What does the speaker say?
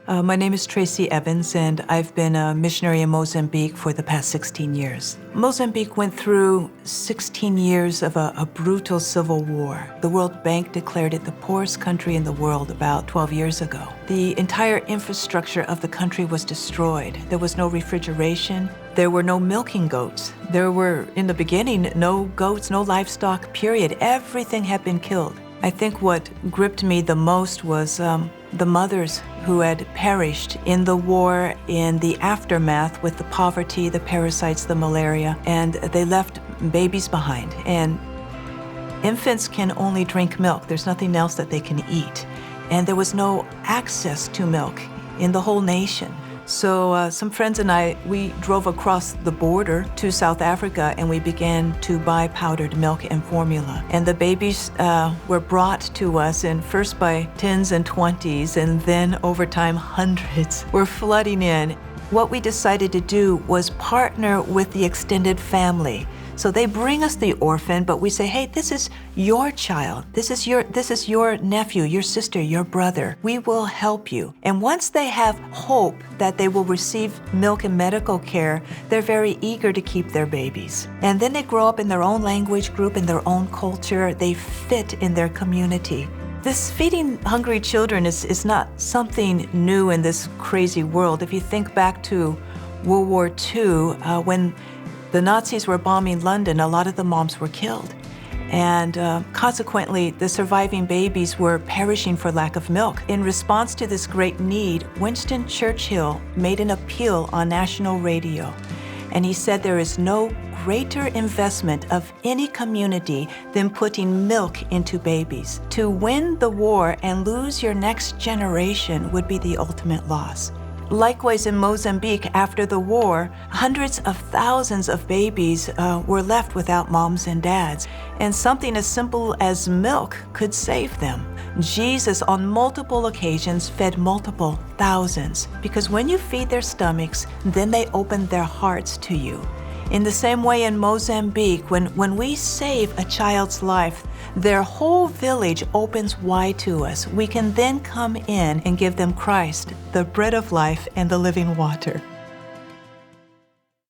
My name is Tracy Evans, and I've been a missionary in Mozambique for the past 16 years. Mozambique went through 16 years of a brutal civil war. The World Bank declared it the poorest country in the world about 12 years ago. The entire infrastructure of the country was destroyed. There was no refrigeration. There were no milking goats. There were, in the beginning, no goats, no livestock, period. Everything had been killed. I think what gripped me the most was the mothers who had perished in the war, in the aftermath with the poverty, the parasites, the malaria, and they left babies behind. And infants can only drink milk. There's nothing else that they can eat. And there was no access to milk in the whole nation. So some friends and I, we drove across the border to South Africa and we began to buy powdered milk and formula. And the babies were brought to us, and first by 10s and 20s, and then over time hundreds were flooding in. What we decided to do was partner with the extended family. So they bring us the orphan, but we say, hey, this is your child. This is your nephew, your sister, your brother. We will help you. And once they have hope that they will receive milk and medical care, they're very eager to keep their babies. And then they grow up in their own language group, in their own culture. They fit in their community. This feeding hungry children is not something new in this crazy world. If you think back to World War II, when the Nazis were bombing London, a lot of the moms were killed. And consequently, the surviving babies were perishing for lack of milk. In response to this great need, Winston Churchill made an appeal on national radio. And he said there is no greater investment of any community than putting milk into babies. To win the war and lose your next generation would be the ultimate loss. Likewise, in Mozambique, after the war, hundreds of thousands of babies were left without moms and dads, and something as simple as milk could save them. Jesus, on multiple occasions, fed multiple thousands, because when you feed their stomachs, then they open their hearts to you. In the same way in Mozambique, when we save a child's life, their whole village opens wide to us. We can then come in and give them Christ, the bread of life and the living water.